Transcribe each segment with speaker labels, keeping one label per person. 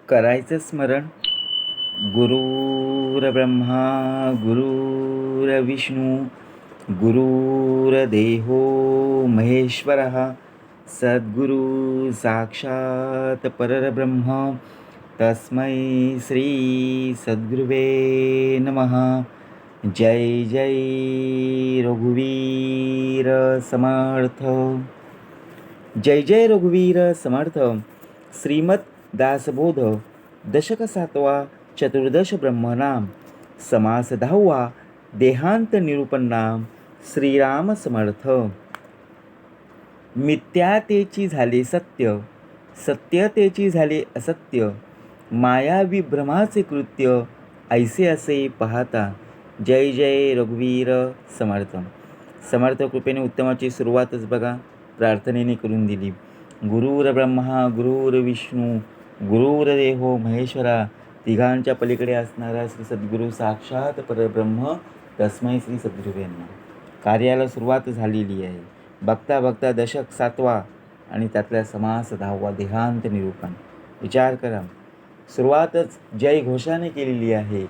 Speaker 1: करायचं स्मरण. गुरुर्ब्रह्मा गुरुर्विष्णू गुरुर्देहो महेश्वरः सद्गुरु साक्षात परब्रह्म तस्मै श्री सद्गुरुवे नमः. जय जय रघुवीर समर्थ. जय जय रघुवीर समर्थ. श्रीमद दासबोध दशक 7वा चतुर्दश ब्रह्मनाम समास 10वा देहांत निरूपण नाम श्रीराम समर्थ. मिथ्यातेची झाले सत्य, सत्यतेची झाले असत्य, मायावी भ्रमाचे कृत्य ऐसे असे पाहता. जय जय रघुवीर समर्थ. समर्थ कृपेने उत्तमाची सुरुवातच बघा प्रार्थनेने करून दिली. गुरुर्ब्रह्मा गुरुर्विष्णू गुरुर्देहो महेश्वरा, तिघांच्या पलीकडे असणारा श्री सद्गुरू साक्षात परब्रह्म तस्मै श्री सद्गुरुवे नमः. कार्याला सुरुवात झालेली आहे. बघता बघता दशक 7वा आणि त्यातला समास 10वा देहांत निरूपण. विचार करा, सुरुवातच जय घोषाने केलेली आहे.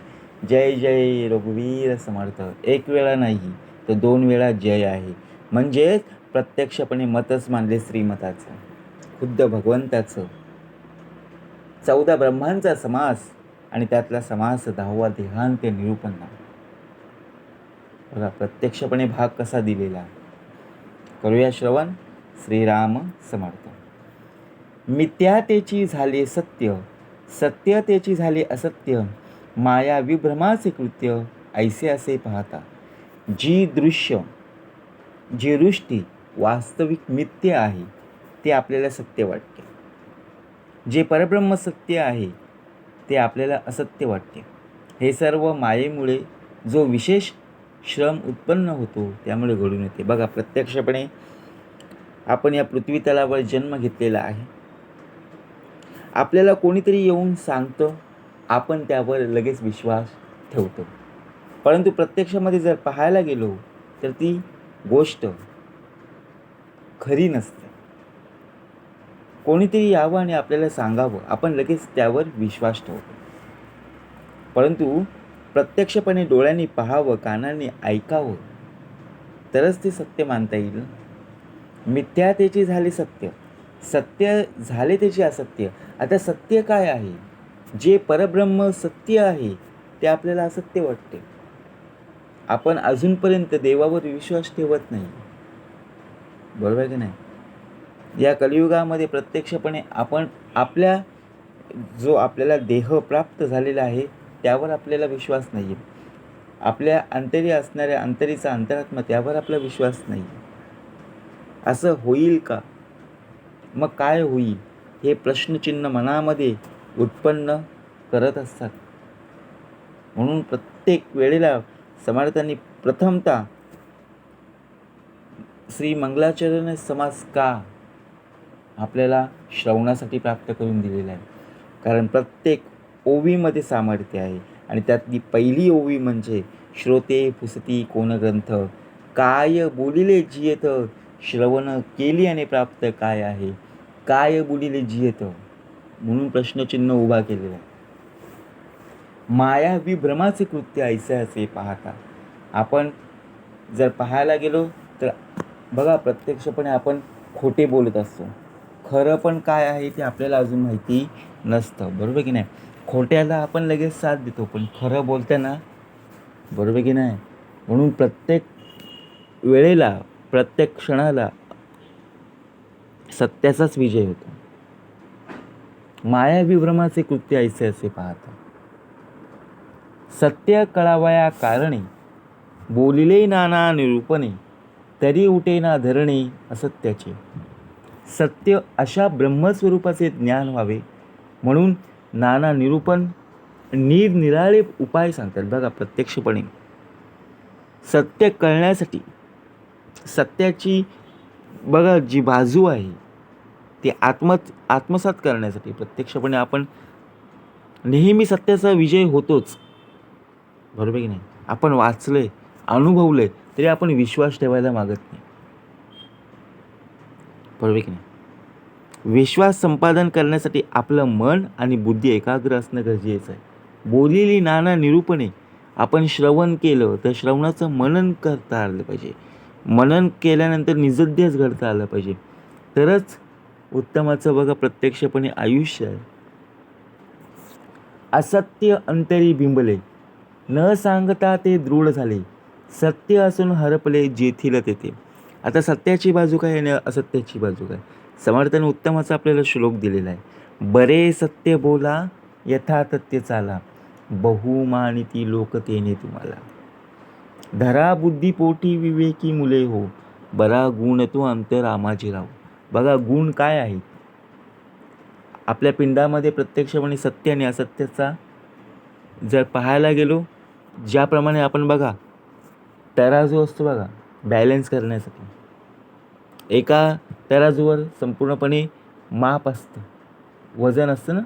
Speaker 1: जय जय रघुवीर समर्थ. एक वेळा नाही तर 2 वेळा जय आहे. म्हणजे प्रत्यक्षपणे मतच मानले श्रीमताचं, खुद्द भगवंताचं. 14 ब्रह्मांचा समास आणि त्यातला समास 10वा देहांत निरूपण. बघा प्रत्यक्षपणे भाग कसा दिलेला. करूया श्रवण. श्रीराम समर्थ. मिथ्यातेची झाले सत्य, सत्यतेची झाले असत्य, माया विभ्रमाचे कृत्य ऐसे असे पाहता. जी दृश्य जी दृष्टी वास्तविक मिथ्य आहे ते आपल्याला सत्य वाटते. जे परब्रह्म सत्य आहे ते आपल्याला असत्य वाटते. हे सर्व मायेमुळे जो विशेष श्रम उत्पन्न होतो त्यामुळे घडून येते. बघा प्रत्यक्षपणे आपण या पृथ्वी तलावर जन्म घेतलेला आहे. आपल्याला कोणीतरी येऊन सांगतं, आपण त्यावर लगेच विश्वास ठेवतो. परंतु प्रत्यक्षामध्ये जर पाहायला गेलो तर ती गोष्ट खरी नसते. कोणीतरी यावं आणि आपल्याला सांगावं, आपण लगेच त्यावर विश्वास ठेवतो. परंतु प्रत्यक्षपणे डोळ्यांनी पाहावं, कानांनी ऐकावं तरच ते सत्य मानता येईल. मिथ्यातेची झाले सत्य, सत्य झाले त्याचे असत्य. आता सत्य काय आहे? जे परब्रह्म सत्य आहे ते आपल्याला असत्य वाटते. आपण अजूनपर्यंत देवावर विश्वास ठेवत नाही, बरोबर की नाही? या कलियुगामध्ये प्रत्यक्षपणे आपण आपल्या जो आपल्याला देह प्राप्त झालेला आहे त्यावर आपल्याला विश्वास नाही आहे. आपल्या अंतरी असणाऱ्या अंतरीचा अंतरात्मा त्यावर आपला विश्वास नाही. असं होईल का? मग काय होईल? हे प्रश्नचिन्ह मनामध्ये उत्पन्न करत असतात. म्हणून प्रत्येक वेळेला समर्थांनी प्रथमतः श्री मंगलाचरण समास का आपल्याला श्रवणासाठी प्राप्त करून दिलेला आहे? कारण प्रत्येक ओवीमध्ये सामर्थ्य आहे आणि त्यातली पहिली ओवी म्हणजे श्रोते पुसती कोण ग्रंथ, काय बोलिले जियत, श्रवण केली आणि प्राप्त काय आहे, काय बोलिले जियत. म्हणून प्रश्नचिन्ह उभा केलेला आहे. माया विभ्रमाचे कृत्य ऐसे असे पाहता. आपण जर पाहायला गेलो तर बघा प्रत्यक्षपणे आपण खोटे बोलत असतो. खरं पण काय आहे ते आपल्याला अजून माहिती नसतं, बरोबर की नाही? खोट्याला आपण लगेच साथ देतो, पण खरं बोलताना, बरोबर की नाही? म्हणून प्रत्येक वेळेला प्रत्येक क्षणाला सत्याचाच विजय होतो. माया विभ्रमाचे कृत्य ऐसे असे पाहता. सत्य कळावया कारणे, बोलिले नाना निरूपणे, तरी उठे ना धरणे असत्याचे. सत्य अशा ब्रह्मस्वरूपाचे ज्ञान व्हावे म्हणून नाना निरूपण निरनिराळे उपाय सांगतात. बघा प्रत्यक्षपणे सत्य कळण्यासाठी, सत्याची बघा जी बाजू आहे ती आत्मसात करण्यासाठी प्रत्यक्षपणे आपण नेहमी सत्याचा विजय होतोच, बरोबर की नाही? आपण वाचलंय, अनुभवलंय तरी आपण विश्वास ठेवायला मागत नाही, बरोबर की नाही? विश्वास संपादन करण्यासाठी आपलं मन आणि बुद्धी एकाग्र असणं गरजेचं आहे. बोललेली नाना निरूपणे आपण श्रवण केलं तर श्रवणाचं मनन करता आलं पाहिजे. मनन केल्यानंतर निजध्यास घडता आलं पाहिजे. तरच उत्तमाचं बघा प्रत्यक्षपणे आयुष्य आहे. असत्य अंतरी बिंबले, न सांगता ते दृढ झाले, सत्य असून हरपले जेथील तेथे. आता सत्याची बाजू काय आणि असत्याची बाजू काय? समर्थाने उत्तमाचा आपल्याला श्लोक दिलेला आहे. बरे सत्य बोला, यथातथ्य चाला, बहुमानिती लोक तेने तुम्हाला. धरा बुद्धी पोटी विवेकी मुले हो, बरा गुण तो अंतरामाजी राव. बघा गुण काय आहेत आपल्या पिंडामध्ये प्रत्यक्षपणे सत्य आणि असत्याचा जर पाहायला गेलो, ज्याप्रमाणे आपण बघा तराजू असतो बघा बॅलन्स करण्यासाठी, एका तराजूवर संपूर्णपणे माप असतं, वजन असतं ना,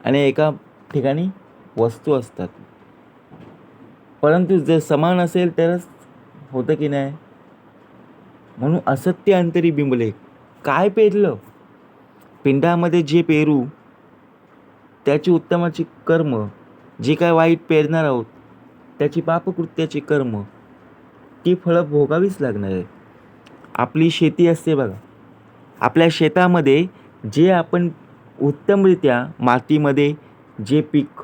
Speaker 1: आणि एका ठिकाणी वस्तू असतात. परंतु जर समान असेल तरच होतं की नाही. म्हणून असत्य अंतरी बिंबले, काय पेरलं पिंडामध्ये जे पेरू त्याची उत्तमाची कर्म, जे काय वाईट पेरणार आहोत त्याची पापकृत्याची कर्म, ती फळं भोगावीच लागणार आहे. आपली शेती असते बघा, आपल्या शेतामध्ये जे आपण उत्तमरित्या मातीमध्ये जे पीक,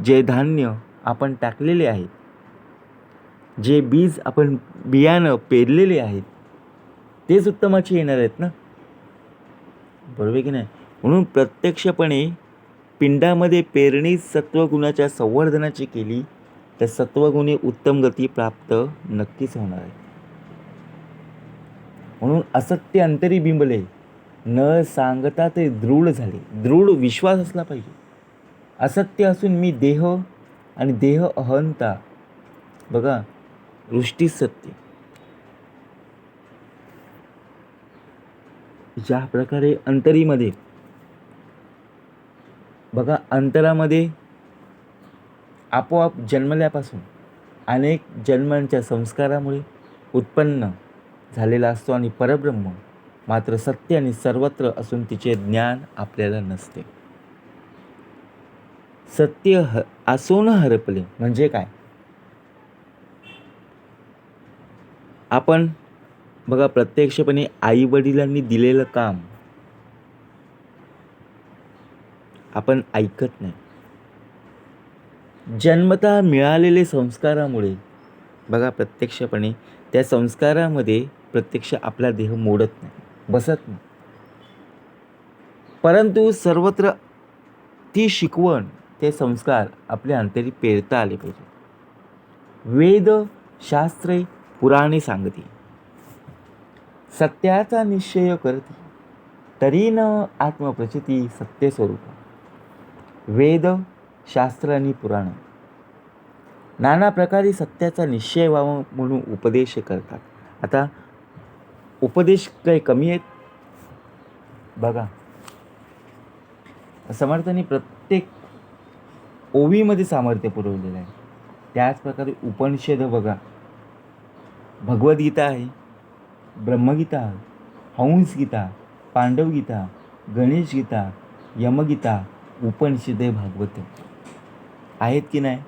Speaker 1: जे धान्य आपण टाकलेले आहेत, जे बीज आपण बियाणं पेरलेले आहेत, तेच उत्तमाचे येणार आहेत ना, बरोबर की नाही. म्हणून प्रत्यक्षपणे पिंडामध्ये पेरणी सत्वगुणाच्या संवर्धनाची केली तर सत्वगुणी उत्तम गती प्राप्त नक्कीच होणार आहे. म्हणून असत्य अंतरी बिंबले, न सांगता ते दृढ झाले. दृढ विश्वास असला पाहिजे. असत्य असून मी देह आणि देह अहंता, बघा दृष्टी सत्य. ज्या प्रकारे अंतरीमध्ये बघा, अंतरामध्ये आपोआप जन्मल्यापासून अनेक जन्मांच्या संस्कारामुळे उत्पन्न झालेला असतो आणि परब्रह्म मात्र सत्य आणि सर्वत्र असून तिचे ज्ञान आपल्याला नसते. सत्य असून हरपले म्हणजे काय? आपण बघा प्रत्यक्षपणे आई वडिलांनी दिलेलं काम आपण ऐकत नाही. जन्मतः मिळालेले संस्कारामुळे बघा प्रत्यक्षपणे त्या संस्कारामध्ये प्रत्यक्ष आपला देह मोडत नाही, बसत नाही. परंतु सर्वत्र ती शिकवण, ते संस्कार आपल्या अंतरी पेरता आले पाहिजे. वेद शास्त्रे पुराणे सांगते, सत्याचा निश्चय करते, तरी न आत्मप्रचिती सत्य स्वरूप. वेद शास्त्र आणि पुराण नाना प्रकारे सत्याचा निश्चय व्हावा म्हणून उपदेश करतात. आता उपदेश काही कमी आहेत बघा. समर्थांनी प्रत्येक ओवीमध्ये सामर्थ्य पुरवलेलं आहे. त्याच प्रकारे उपनिषद बघा, भगवद्गीता आहे, ब्रह्मगीता, हंसगीता, पांडवगीता, गणेशगीता, यमगीता, उपनिषद, भागवत आहेत की नाही.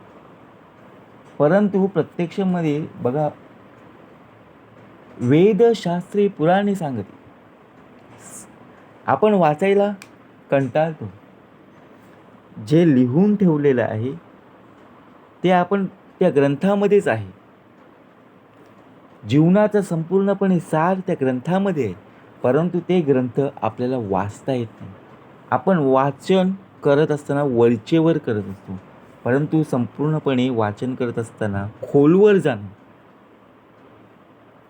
Speaker 1: परंतु प्रत्यक्षामध्ये बघा वेद शास्त्रे पुराणे सांगते, आपण वाचायला कंटाळतो. जे लिहून ठेवलेलं आहे ते आपण त्या ग्रंथामध्येच आहे. जीवनाचा संपूर्णपणे सार त्या ग्रंथामध्ये आहे. परंतु ते ग्रंथ आपल्याला वाचता येत नाही. आपण वाचन करत असताना वरचेवर करत असतो, परंतु संपूर्णपणे वाचन करत असताना खोलवर जाणं,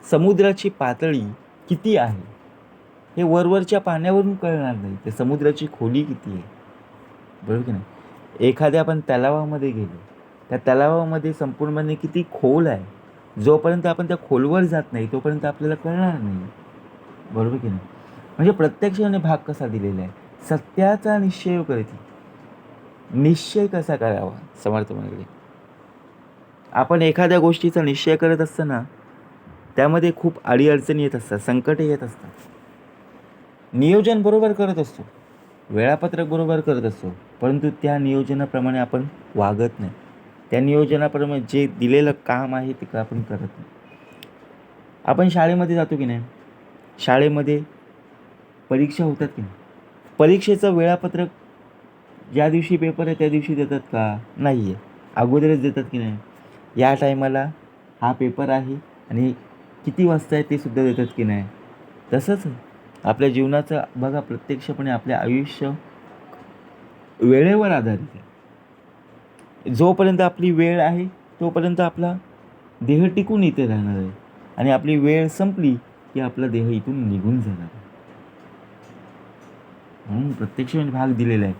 Speaker 1: समुद्राची पातळी किती आहे हे वरवरच्या पाण्यावरून कळणार नाही, तर समुद्राची खोली किती आहे, बरोबर की नाही. एखाद्या आपण तलावामध्ये गेलो, त्या तलावामध्ये संपूर्णपणे किती खोल आहे, जोपर्यंत आपण त्या खोलवर जात नाही तोपर्यंत आपल्याला कळणार नाही, बरोबर की नाही. म्हणजे प्रत्यक्षाने भाग कसा दिलेला आहे, सत्याचा निश्चय करते. निश्चय कसा करावा, समर्थ मंडळी. आपण एखाद्या गोष्टीचा निश्चय करत असताना त्यामध्ये खूप अडीअडचणी येत असतात, संकटे येत असतात. नियोजन बरोबर करत असतो, वेळापत्रक बरोबर करत असतो, परंतु त्या नियोजनाप्रमाणे आपण वागत नाही. त्या नियोजनाप्रमाणे जे दिलेलं काम आहे ते आपण करत नाही. आपण शाळेमध्ये जातो की नाही, शाळेमध्ये परीक्षा होतात की नाही, परीक्षेचं वेळापत्रक ज्या दिवशी पेपर आहे त्या दिवशी देतात का? नाही आहे. अगोदरच देतात की नाही, या टायमाला हा पेपर आहे आणि किती वाजता आहे ते सुद्धा देतात की नाही. तसंच आपल्या जीवनाचं बघा, प्रत्यक्षपणे आपले आयुष्य वेळेवर आधारित आहे. जोपर्यंत आपली वेळ आहे तोपर्यंत आपला देह टिकून इथे राहणार आहे आणि आपली वेळ संपली की आपला देह इथून निघून जाणार आहे. म्हणून प्रत्यक्षपणे भाग दिलेला आहे.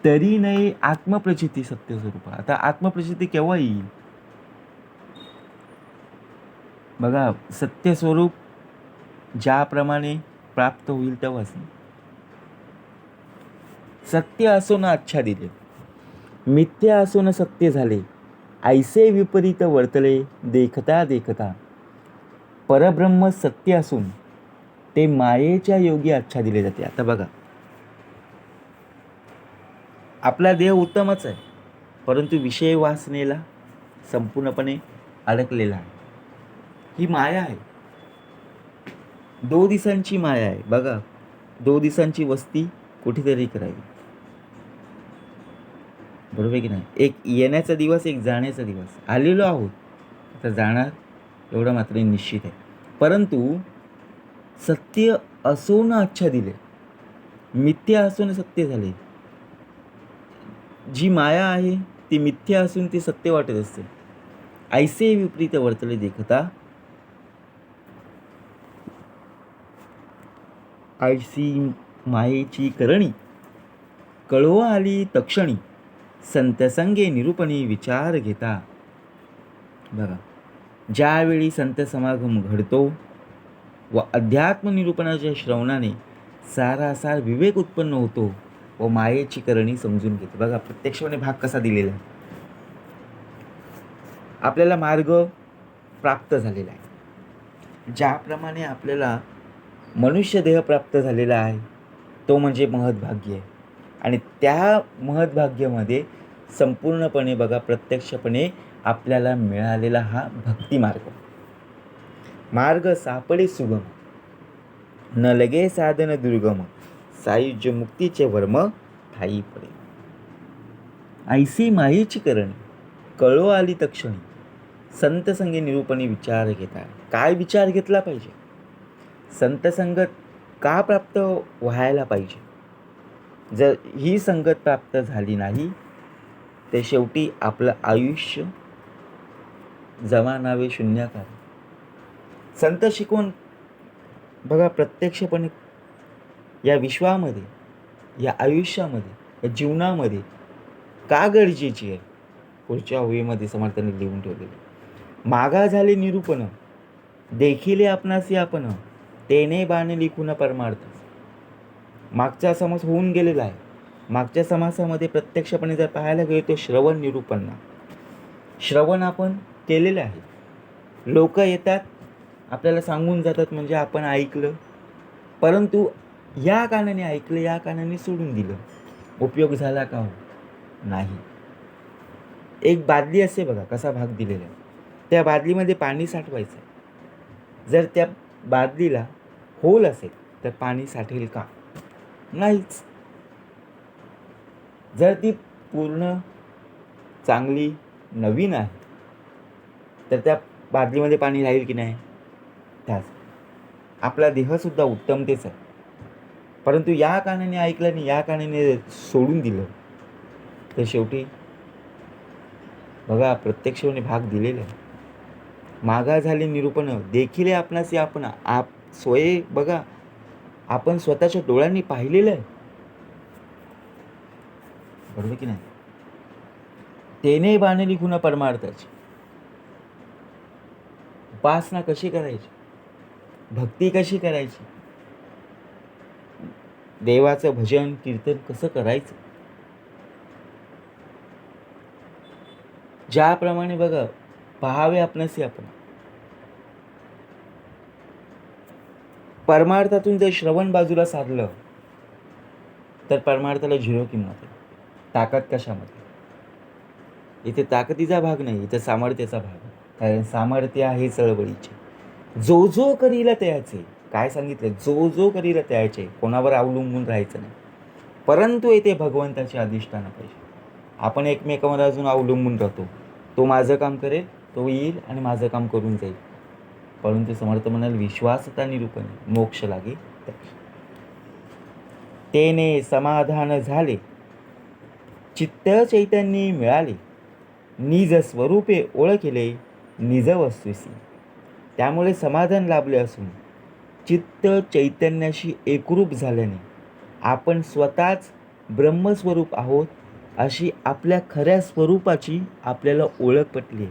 Speaker 1: तरी नाही आत्मप्रचिती सत्यस्वरूप. आता आत्मप्रचिती केव्हा येईल? बघा, सत्यस्वरूप ज्याप्रमाणे प्राप्त होईल तेव्हाच. सत्य असो ना आच्छादिले, मिथ्या असो न सत्य झाले, ऐसे विपरीत वर्तले देखता देखता. परब्रह्म सत्य असून ते मायेच्या योगी आच्छादिले जाते. आता बघा, आपला देह उत्तमच आहे, परंतु विषय वासनेला संपूर्णपणे अडकलेला आहे. ही माया आहे, 2 दिवसांची माया आहे. बघा, 2 दिवसांची वस्ती कुठेतरी करावी, बरोबर की नाही. एक येण्याचा दिवस, एक जाण्याचा दिवस. आलेलो आहोत, आता जाणार एवढं मात्र निश्चित आहे. परंतु सत्य असो न आच्छादिले, मिथ्या असून सत्य झाले. जी माया आहे ती मिथ्या असून ती सत्य वाटत असते. ऐसे विपरीत वर्तले देखता, ऐसी मायेची करणी, कळवा आली तक्षणी, संतसंगे निरूपणी विचार घेता. बघा, ज्यावेळी संत समागम घडतो व अध्यात्म निरूपणाच्या श्रवणाने सारासार विवेक उत्पन्न होतो व मायेची करणी समजून घेतो. बघा, प्रत्यक्षपणे भाग कसा दिलेला आहे. आपल्याला मार्ग प्राप्त झालेला आहे. ज्याप्रमाणे आपल्याला मनुष्य देह प्राप्त झालेला आहे तो म्हणजे महद्भाग्य आहे. आणि त्या महद्भाग्यामध्ये संपूर्णपणे बघा, प्रत्यक्षपणे आपल्याला मिळालेला हा भक्ती मार्ग. मार्ग सापडे सुगम, न लगे साधन दुर्गम, सायुज्य मुक्तीचे वर्म ठाई पडे. ऐसी मायेची करणी, कळो आली तक्षणी, संत संगे निरूपणी विचार घेता. काय विचार घेतला पाहिजे? संत संगत का प्राप्त व्हायला पाहिजे? जर ही संगत प्राप्त झाली नाही ते शेवटी आपलं आयुष्य जमानावे शून्याकार. संत शिकवून बघा, प्रत्यक्षपणे या विश्वामध्ये, या आयुष्यामध्ये, या जीवनामध्ये का गरजेची आहे? पुढच्या ओळीमध्ये समर्थांनी लिहून ठेवलेले, मागा झाले निरूपण, देखिले आपणासी आपण, तेने बाण लिखून परमार्थ. मागचा समास होऊन गेलेला आहे. मागच्या समासामध्ये प्रत्यक्षपणे जर पाहायला गेलो तो श्रवण निरूपण, श्रवण आपण केलेलं आहे. लोक येतात, आपल्याला सांगून जातात, म्हणजे आपण ऐकलं, परंतु या कारणाने ऐकलं, या कारणाने सोडून दिलं. उपयोग झाला का? हो, नाही. एक बादली असते बघा, कसा भाग दिलेला आहे. त्या बादलीमध्ये पाणी साठवायचं. जर त्या बादलीला होल असेल तर पाणी साठेल का? नाहीच. जर ती पूर्ण चांगली नवीन आहे तर त्या बादलीमध्ये पाणी राहील की नाही? त्याच आपला देहसुद्धा उत्तमतेच आहे, परंतु या कारणाने ऐकलं नाही, या कारणाने सोडून दिलं, तर शेवटी बघा, प्रत्यक्षपणे भाग दिलेला आहे. मागा झाले निरूपण, देखिले आपणासी आपण. स्वय बघा, आपण स्वतःच्या डोळ्यांनी पाहिलेलं आहे, बरोबर की नाही. तेने बांधली गुण परमार्थाची. उपासना कशी करायची, भक्ती कशी करायची, देवाचं भजन कीर्तन कसं करायचं, ज्याप्रमाणे बघा, पहावे आपणासी आपण. परमार्थातून जर श्रवण बाजूला सारलं तर परमार्थाला झिरो किंमत आहे. ताकद कशामध्ये? इथे ताकदीचा भाग नाही, इथे सामर्थ्याचा भाग आहे. कारण सामर्थ्य आहे चळवळीचे. जो जो करील त्याचे, काय सांगितलं? जो जो करील त्याचे, कोणावर अवलंबून राहायचं नाही. परंतु येथे भगवंताची अधिष्ठान पाहिजे. आपण एकमेकांवर अजून अवलंबून राहतो. तो माझं काम करेल, तो येईल आणि माझं काम करून जाईल. परंतु समर्थ म्हणाल, विश्वासता निरूपणे मोक्ष लागे तेने समाधान झाले, चित्त चैतन्य मिळाले, निज स्वरूपे ओळखले, निज वस्तुसी. त्यामुळे समाधान लाभले असून चित्त चैतन्याशी एकरूप झाल्याने आपण स्वतःच ब्रह्मस्वरूप आहोत अशी आपल्या खऱ्या स्वरूपाची आपल्याला ओळख पटली.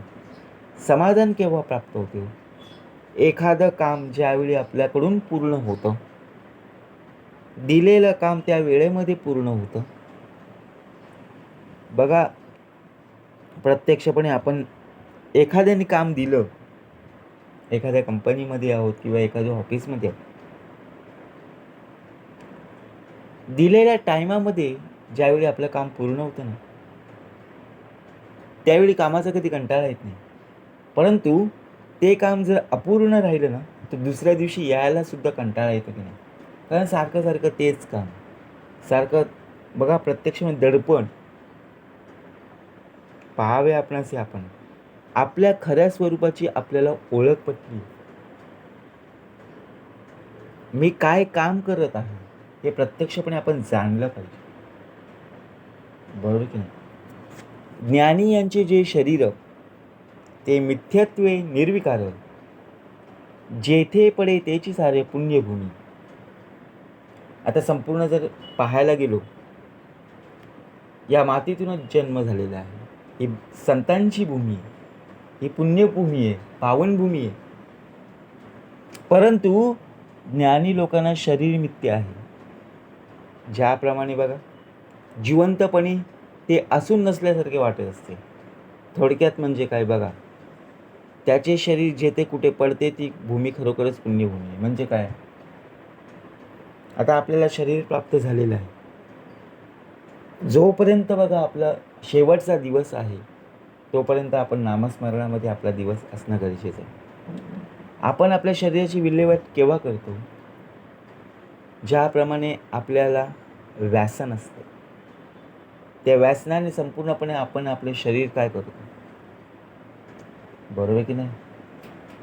Speaker 1: समाधान केव्हा प्राप्त होते? एखादं काम ज्यावेळी आपल्याकडून पूर्ण होतं, दिलेलं काम त्या वेळेमध्ये पूर्ण होतं. बघा, प्रत्यक्षपणे आपण एखाद्याने काम दिलं, एखाद्या कंपनीमध्ये आहोत किंवा एखाद्या ऑफिसमध्ये आहोत, दिलेल्या टायमामध्ये ज्यावेळी आपलं काम पूर्ण होतं ना, त्यावेळी कामाचा कधी कंटाळा येत नाही. परंतु ते काम जर अपूर्ण राहिलं ना, तर दुसऱ्या दिवशी यायला सुद्धा कंटाळा येतो की नाही? कारण सारखं सारखं तेच काम, सारखं. बघा, प्रत्यक्षामध्ये दडपण पाहावे आपणास. आपण आपल्या खऱ्या स्वरूपाची आपल्याला ओळख पटली. मी काय काम करत आहे हे प्रत्यक्षपणे आपण जाणलं पाहिजे, बरोबर की नाही? ज्ञानी यांचे जे शरीर ते मिथ्यत्वे निर्विकार, जेथे पडे तेची सारे पुण्यभूमी. आता संपूर्ण जर पाहायला गेलो, या मातीतूनच जन्म झालेला आहे. ही संतांची भूमी आहे, ही पुण्यभूमी आहे, पावनभूमी आहे. परंतु ज्ञानी लोकांना शरीर मिथ्या आहे. ज्याप्रमाणे बघा, जिवंतपणी ते असून नसल्यासारखे वाटत असते. थोडक्यात म्हणजे काय बघा, त्याचे शरीर जेथे कुठे पडते ती भूमी खरोखरच पुण्यभूमी आहे. म्हणजे काय? आता आपल्याला शरीर प्राप्त झालेलं आहे, जोपर्यंत बघा आपला शेवटचा दिवस आहे तोपर्यंत आपण नामस्मरणामध्ये आपला दिवस असणं गरजेचं आहे. आपण आपल्या शरीराची विल्हेवाट केव्हा करतो? ज्याप्रमाणे आपल्याला व्यसन असतं, त्या व्यसनाने संपूर्णपणे आपण आपले शरीर काय करतो, बरोबर की नाही?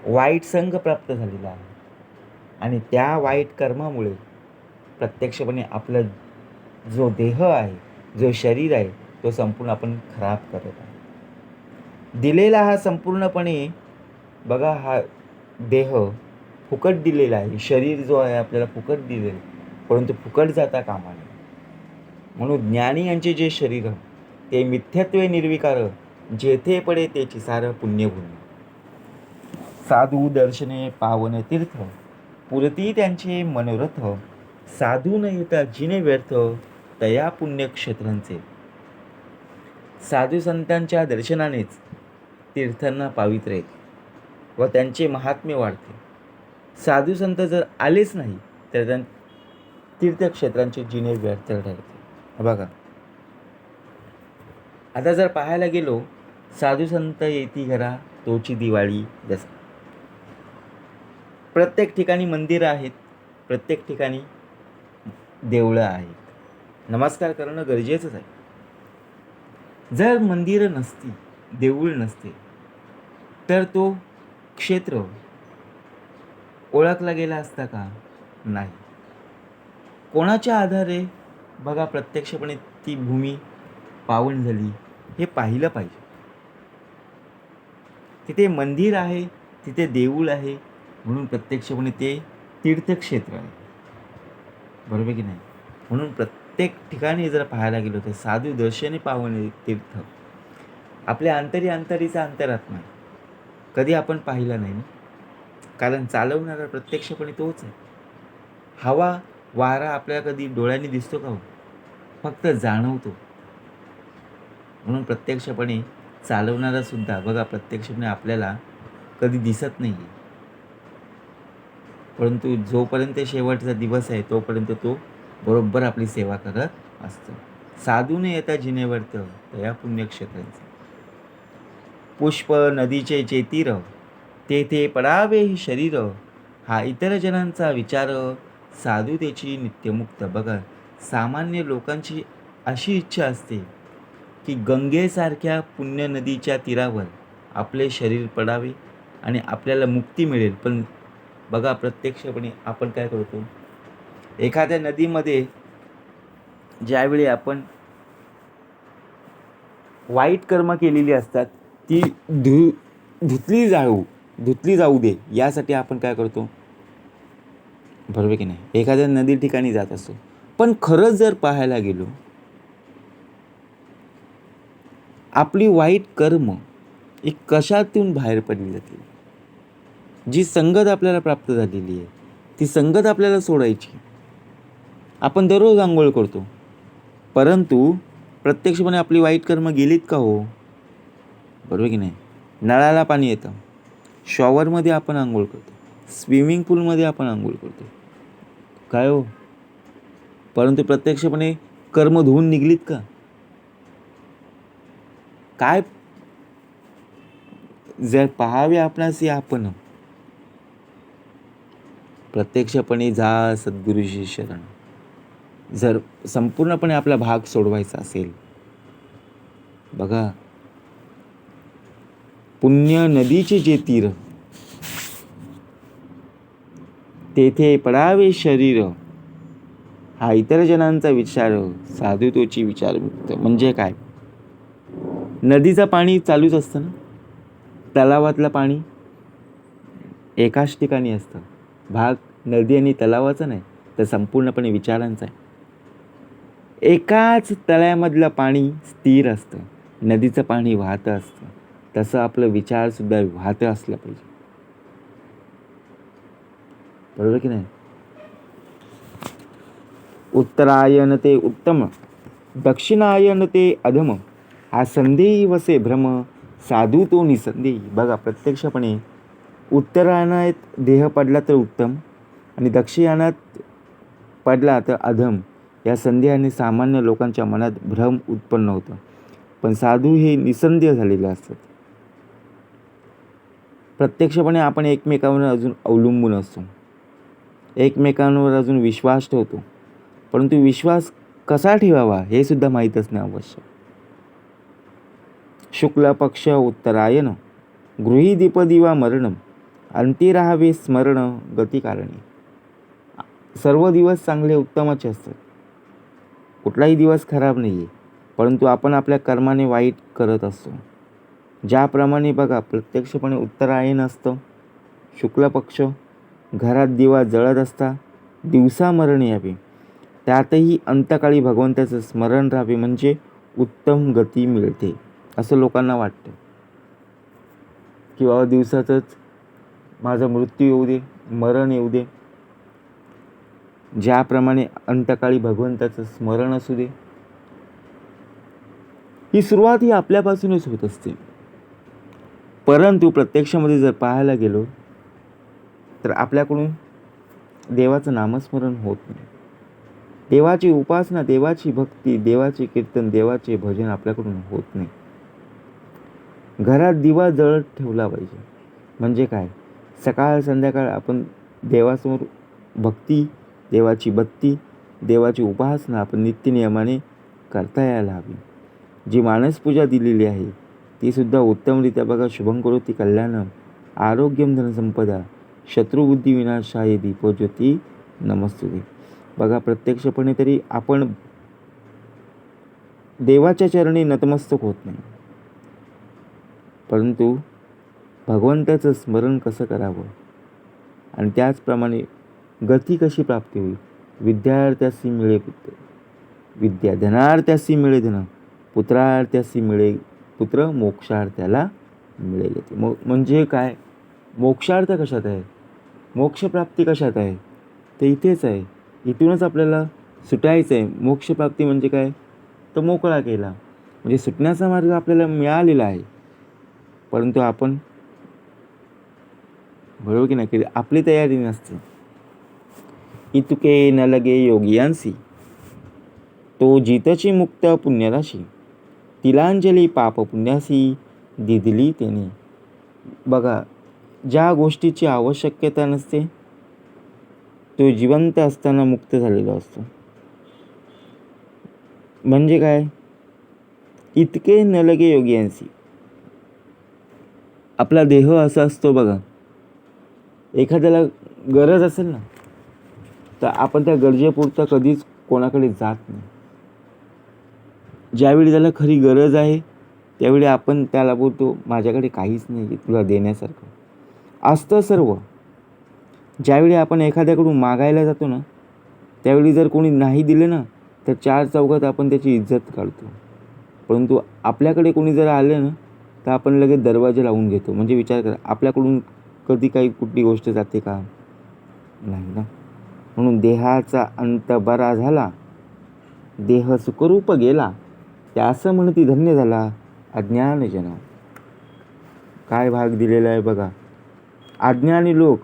Speaker 1: वाईट संघ प्राप्त झालेला आहे आणि त्या वाईट कर्मामुळे प्रत्यक्षपणे आपला जो देह आहे, जो शरीर आहे, तो संपूर्ण आपण खराब करत आहे. दिलेला हा संपूर्णपणे बघा, हा देह फुकट दिलेला आहे. शरीर जो आहे आपल्याला फुकट दिलेलं आहे, परंतु फुकट जाता कामा नये. म्हणून ज्ञानी यांचे जे शरीर ते मिथ्यत्वे निर्विकार, जेथे पडे तेची सार पुण्यभूमी. साधू दर्शने पावन तीर्थ, पुरती त्यांचे मनोरथ, साधू न येता जिने व्यर्थ, तया पुण्यक्षेत्रांचे. साधू संतांच्या दर्शनानेच तीर्थांना पावित्र्य येते व त्यांचे महात्म्य वाढते. साधू संत जर आलेच नाही तर त्या तीर्थक्षेत्रांचे जिने व्यर्थ ठरते. बघा, आता जर पाहायला गेलो, साधू संत येती घरा तोची दिवाळी जसा. प्रत्येक ठिकाणी मंदिरं आहेत, प्रत्येक ठिकाणी देवळं आहेत. नमस्कार करणं गरजेचंच आहे. जर मंदिरं नसती, देऊळ नसते, तर तो क्षेत्र ओळखला गेला असता का? नाही. कोणाच्या आधारे बघा प्रत्यक्षपणे ती भूमी पावन झाली हे पाहिलं पाहिजे. तिथे मंदिर आहे, तिथे देऊळ आहे, म्हणून प्रत्यक्षपणे ते तीर्थक्षेत्र आहे, बरोबर की नाही? म्हणून प्रत्येक ठिकाणी जर पाहायला गेलो तर साधू दर्शने पावने तीर्थ. आपल्या अंतरीचा अंतरात्मा कधी आपण पाहिला नाही ना, कारण चालवणारा प्रत्यक्षपणे तोच आहे. हवा वारा आपल्याला कधी डोळ्यांनी दिसतो का? फक्त जाणवतो. म्हणून प्रत्यक्षपणे चालवणारा सुद्धा बघा प्रत्यक्षपणे आपल्याला कधी दिसत नाही. परंतु जोपर्यंत शेवटचा दिवस आहे तोपर्यंत तो बरोबर आपली सेवा करत असतो. साधूने येता जिनेवर्त तया पुण्यक्षेत्रांचे. पुष्प नदीचे जे तेथे पडावे ही शरीर, हा इतर जनांचा विचार, साधू त्याची नित्यमुक्त. बघा, सामान्य लोकांची अशी इच्छा असते की गंगेसारख्या पुण्य नदीच्या तीरावर आपले शरीर पडावे आणि आपल्याला मुक्ती मिळेल. पण बघा, प्रत्यक्षपणे आपण काय करतो, एखाद्या नदीमध्ये ज्यावेळी आपण वाईट कर्म केलेली असतात ती धुतली जाऊ दे यासाठी आपण काय करतो, बरोबर की नाही, एखाद्या नदी ठिकाणी जात असतो. पण खरंच जर पाहायला गेलो, आपली वाईट कर्म एक कशातून बाहेर पडली जाते, जी संगत आपल्याला प्राप्त झालेली आहे ती संगत आपल्याला सोडायची. आपण दररोज आंघोळ करतो, परंतु प्रत्यक्षपणे आपली वाईट कर्म गेलीत का हो, बरोबर की नाही. नळाला पाणी येतं, शॉवरमध्ये आपण आंघोळ करतो, स्विमिंग पूलमध्ये आपण आंघोळ करतो, काय हो, परंतु प्रत्यक्षपणे कर्म धुवून निघलीत का, काय. जर पाहावे आपणास आपण, प्रत्यक्षपणे जा सद्गुरूशी शरण. जर संपूर्णपणे आपला भाग सोडवायचा असेल, बघा, पुण्य नदीचे जे तीर तेथे पडावे शरीर, हा इतर जनांचा विचार, साधू तोची विचारमुक्त. म्हणजे काय, नदीचं पाणी चालूच असतं ना, तलावातलं पाणी एकाच ठिकाणी असतं. भाग नदी आणि तलावाचा नाही, तर संपूर्णपणे विचारांचा आहे. एकाच तळ्यामधलं पाणी स्थिर असतं, नदीचं पाणी वाहतं असतं. तसं आपलं विचारसुद्धा वाहतं असलं पाहिजे, बरोबर की नाही. उत्तरायण ते उत्तम, दक्षिणायन ते अधम, हा संदेही वसे भ्रम, साधू तो निसंदेही. बघा, प्रत्यक्षपणे उत्तरायणात देह पडला तर उत्तम आणि दक्षिणायनात पडला तर अधम, या संदेहाने सामान्य लोकांच्या मनात भ्रम उत्पन्न होतं. पण साधू हे निसंदेह झालेले असतात. प्रत्यक्षपणे आपण एकमेकांवर अजून अवलंबून असतो, एकमेकांवर अजून विश्वास ठेवतो, परंतु विश्वास कसा ठेवावा हे सुद्धा माहीत असणे आवश्यक. शुक्ल पक्ष उत्तरायण, गृही दीपदिवा मरण, अंती राहावे स्मरण गती कारणे. सर्व दिवस चांगले उत्तमाचे असतात, कुठलाही दिवस खराब नाही आहे, परंतु आपण आपल्या कर्माने वाईट करत असतो. ज्याप्रमाणे बघा, प्रत्यक्षपणे उत्तरायण असतं, शुक्ल पक्ष, घरात दिवा जळत असता, दिवसा मरण यावे, त्यातही अंतकाळी भगवंताचं स्मरण राहावे, म्हणजे उत्तम गती मिळते असं लोकांना वाटतं. की बाबा दिवसातच माझा मृत्यू येऊ दे, मरण येऊ दे, ज्याप्रमाणे अंतकाळी भगवंताचं स्मरण असू दे. ही सुरुवात ही आपल्यापासूनच होत असते, परंतु प्रत्यक्षामध्ये जर पाहायला गेलो तर आपल्याकडून देवाचं नामस्मरण होत नाही. देवाची उपासना, देवाची भक्ती, देवाचे कीर्तन, देवाचे भजन आपल्याकडून होत नाही. घरात दिवा जळत ठेवला पाहिजे, म्हणजे काय, सकाळ संध्याकाळ आपण देवासमोर भक्ती, देवाची बत्ती, देवाची उपासना आपण नित्यनियमाने करता यायला हवी. जी मानसपूजा दिलेली आहे ती सुद्धा उत्तमरित्या, बघा, शुभं करोति कल्याणं आरोग्यम धनसंपदा शत्रुबुद्धी विनाशाय दीपोज्योती नमस्तुते. बघा, प्रत्यक्षपणे तरी आपण देवाच्या चरणी नतमस्तक होत नाही, परंतु भगवंताचं स्मरण कसं करावं आणि त्याचप्रमाणे गती कशी प्राप्ती होईल. विद्यार्थ्यासी मिळे विद्या, धनार्थ्यासी मिळे धन, पुत्रार्थ्यासी मिळे पुत्र, मोक्षार्थ्याला मिळेल गती. म्हणजे काय, मोक्षार्थ कशात आहे, मोक्षप्राप्ती कशात आहे, ते इथेच आहे. इथूनच आपल्याला सुटायचं आहे. मोक्षप्राप्ती म्हणजे काय, तर मोकळा केला, म्हणजे सुटण्याचा मार्ग आपल्याला मिळालेला आहे, परंतु आपण, बरोबर की नाही, आपली तयारी नसते. इतुके न लगे योगियांसी, तो जितची मुक्त पुण्यराशी, तिलांजली पाप पुण्यासी दिदली त्याने. बघा, ज्या गोष्टीची आवश्यकता नसते तो जिवंत असताना मुक्त झालेला असतो. म्हणजे काय? इतके न लगे योगियांसी. आपला देह असा असतो बघा, एखाद्याला गरज असेल ना तर आपण त्या गरजेपुरता कधीच कोणाकडे जात नाही. ज्यावेळी त्याला खरी गरज आहे त्यावेळी आपण त्याला बोलतो माझ्याकडे काहीच नाही तुला देण्यासारखं असतं सर्व. ज्यावेळी आपण एखाद्याकडून मागायला जातो ना त्यावेळी जर कोणी नाही दिले ना तर चार चौघात आपण त्याची इज्जत काढतो. परंतु आपल्याकडे कोणी जर आले ना तर आपण लगेच दरवाजे लावून घेतो. म्हणजे विचार करा, आपल्याकडून कधी काही कुठली गोष्ट जाते का? नाही ना. म्हणून देहाचा अंत बरा झाला, देह सुखरूप गेला, त्यास म्हणती धन्य झाला अज्ञानजना. काय भाग दिलेला आहे बघा. अज्ञानी लोक,